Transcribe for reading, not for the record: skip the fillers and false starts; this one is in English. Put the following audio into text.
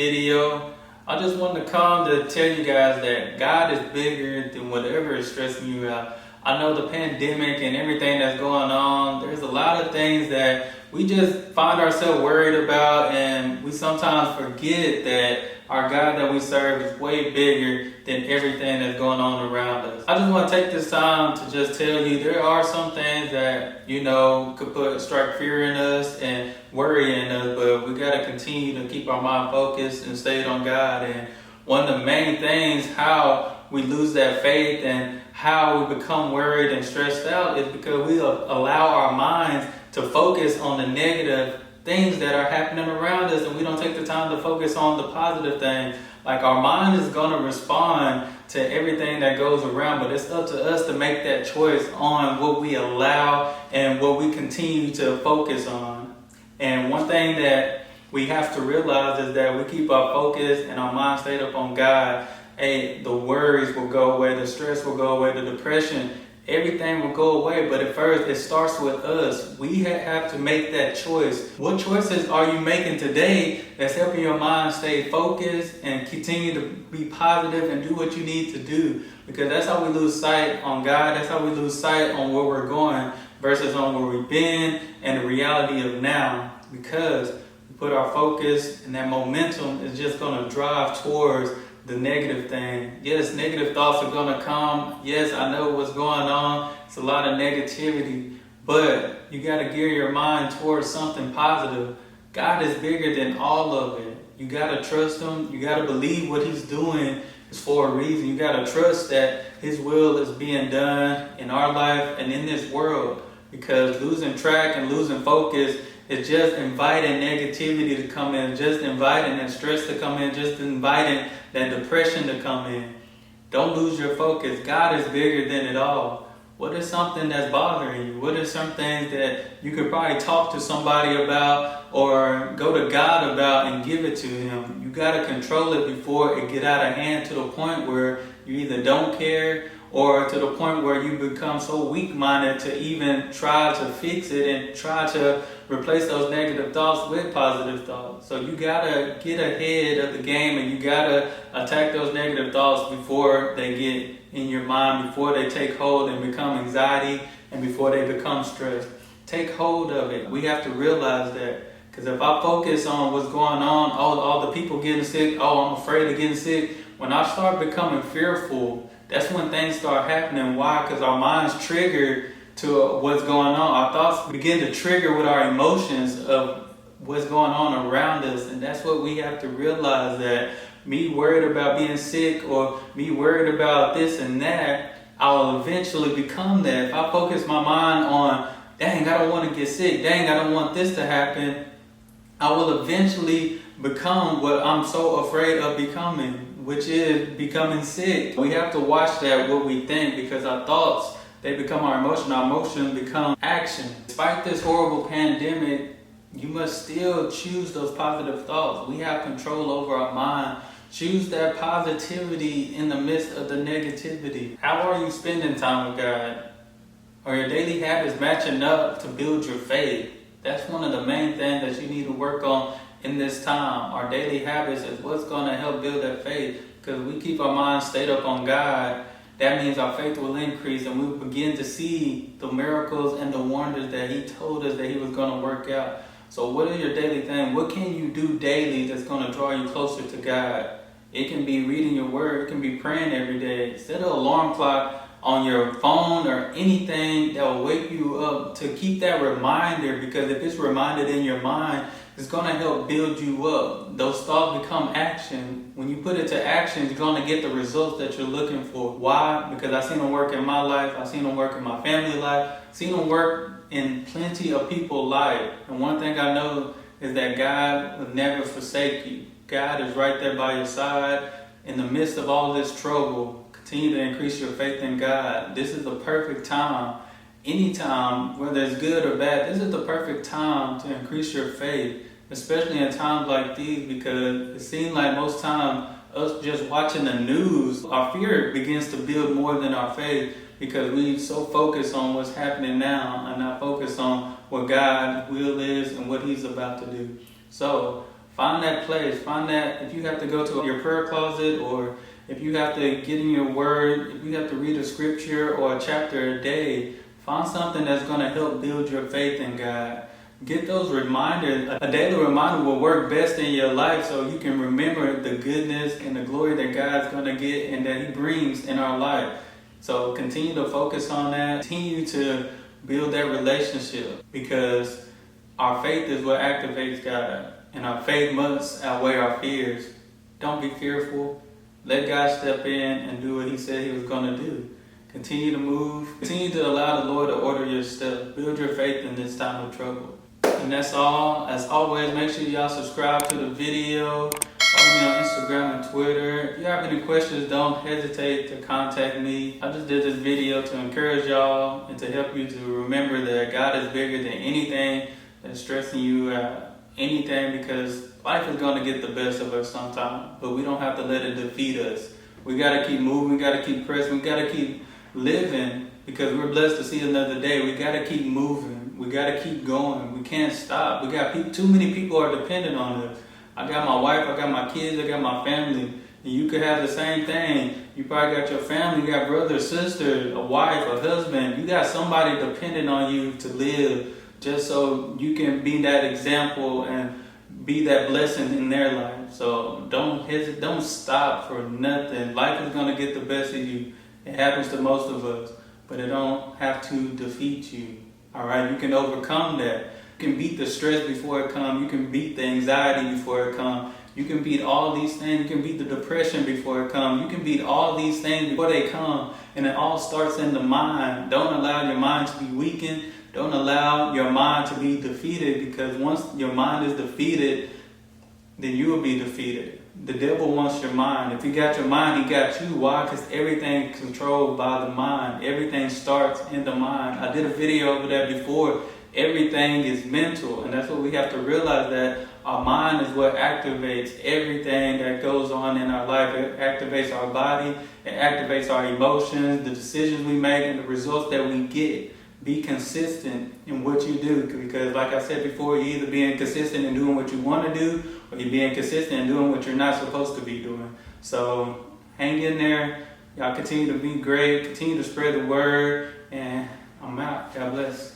video. I just wanted to come to tell you guys that God is bigger than whatever is stressing you out. I know the pandemic and everything that's going on, there's a lot of things that we just find ourselves worried about, and we sometimes forget that our God that we serve is way bigger than everything that's going on around us. I just want to take this time to just tell you there are some things that, could strike fear in us and worry in us, but we got to continue to keep our mind focused and stay on God. And one of the main things, how we lose that faith and how we become worried and stressed out, is because we allow our minds to focus on the negative things that are happening around us, and we don't take the time to focus on the positive things. Like, our mind is going to respond to everything that goes around, but it's up to us to make that choice on what we allow and what we continue to focus on. And one thing that we have to realize is that we keep our focus and our mind stayed up on God. Hey, the worries will go away, the stress will go away, the depression, everything will go away. But at first, it starts with us. We have to make that choice. What choices are you making today that's helping your mind stay focused and continue to be positive and do what you need to do? Because that's how we lose sight on God. That's how we lose sight on where we're going versus on where we've been and the reality of now. Because we put our focus, and that momentum is just going to drive towards the negative thing. Yes, negative thoughts are going to come. Yes, I know what's going on. It's a lot of negativity, but you got to gear your mind towards something positive. God is bigger than all of it. You got to trust Him. You got to believe what He's doing is for a reason. You got to trust that His will is being done in our life and in this world, because losing track and losing focus is just inviting negativity to come in, just inviting that stress to come in, just inviting that depression to come in. Don't lose your focus. God is bigger than it all. What is something that's bothering you? What are some things that you could probably talk to somebody about or go to God about and give it to Him? You got to control it before it get out of hand to the point where you either don't care, or to the point where you become so weak-minded to even try to fix it and try to replace those negative thoughts with positive thoughts. So you gotta get ahead of the game, and you gotta attack those negative thoughts before they get in your mind, before they take hold and become anxiety, and before they become stress. Take hold of it. We have to realize that. Because if I focus on what's going on, all the people getting sick, I'm afraid of getting sick. When I start becoming fearful, that's when things start happening. Why? Because our minds trigger to what's going on. Our thoughts begin to trigger with our emotions of what's going on around us. And that's what we have to realize, that me worried about being sick or me worried about this and that, I'll eventually become that. If I focus my mind on, dang, I don't want to get sick, dang, I don't want this to happen, I will eventually become what I'm so afraid of becoming, which is becoming sick. We have to watch that, what we think, because our thoughts, they become our emotion become action. Despite this horrible pandemic, you must still choose those positive thoughts. We have control over our mind. Choose that positivity in the midst of the negativity. How are you spending time with God? Are your daily habits matching up to build your faith? That's one of the main things that you need to work on in this time. Our daily habits is what's going to help build that faith. Because we keep our minds stayed up on God, that means our faith will increase, and we will begin to see the miracles and the wonders that He told us that He was going to work out. So what is your daily thing? What can you do daily that's going to draw you closer to God? It can be reading your word. It can be praying every day. Set an alarm clock on your phone or anything that will wake you up to keep that reminder, because if it's reminded in your mind, it's going to help build you up. Those thoughts become action. When you put it to action, you're going to get the results that you're looking for. Why? Because I've seen them work in my life. I've seen them work in my family life. I've seen them work in plenty of people's life. And one thing I know is that God will never forsake you. God is right there by your side in the midst of all this trouble. Continue to increase your faith in God. This is the perfect time. Anytime, whether it's good or bad, this is the perfect time to increase your faith, especially in times like these, because it seems like most times us just watching the news, our fear begins to build more than our faith, because we so focused on what's happening now and not focused on what God's will is and what He's about to do. So Find that place. Find that if you have to go to your prayer closet, or if you have to get in your word, if you have to read a scripture or a chapter a day, find something that's going to help build your faith in God. Get those reminders. A daily reminder will work best in your life so you can remember the goodness and the glory that God's going to get and that He brings in our life. So continue to focus on that. Continue to build that relationship, because our faith is what activates God. And our faith must outweigh our fears. Don't be fearful. Let God step in and do what He said He was going to do. Continue to move. Continue to allow the Lord to order your steps. Build your faith in this time of trouble. And that's all. As always, make sure y'all subscribe to the video. Follow me on Instagram and Twitter. If you have any questions, don't hesitate to contact me. I just did this video to encourage y'all and to help you to remember that God is bigger than anything that's stressing you out. Anything, because life is going to get the best of us sometime, but we don't have to let it defeat us. We got to keep moving. We got to keep pressing. We got to keep living, because we're blessed to see another day. We got to keep moving. We got to keep going. We can't stop. We got too many people are dependent on us. I got my wife, I got my kids, I got my family. And you could have the same thing. You probably got your family, you got brother, sister, a wife, a husband. You got somebody dependent on you to live, just so you can be that example and be that blessing in their life. So don't hesitate, don't stop for nothing. Life is going to get the best of you. It happens to most of us, but it don't have to defeat you. All right, you can overcome that. You can beat the stress before it comes. You can beat the anxiety before it comes. You can beat all these things. You can beat the depression before it comes. You can beat all these things before they come. And it all starts in the mind. Don't allow your mind to be weakened. Don't allow your mind to be defeated, because once your mind is defeated, then you will be defeated. The devil wants your mind. If he got your mind, he got you. Why? Because everything is controlled by the mind. Everything starts in the mind. I did a video over that before. Everything is mental, and that's what we have to realize, that our mind is what activates everything that goes on in our life. It activates our body, it activates our emotions, the decisions we make, and the results that we get. Be consistent in what you do, because like I said before, you're either being consistent in doing what you want to do, or you're being consistent in doing what you're not supposed to be doing. So hang in there. Y'all continue to be great, continue to spread the word, and I'm out. God bless.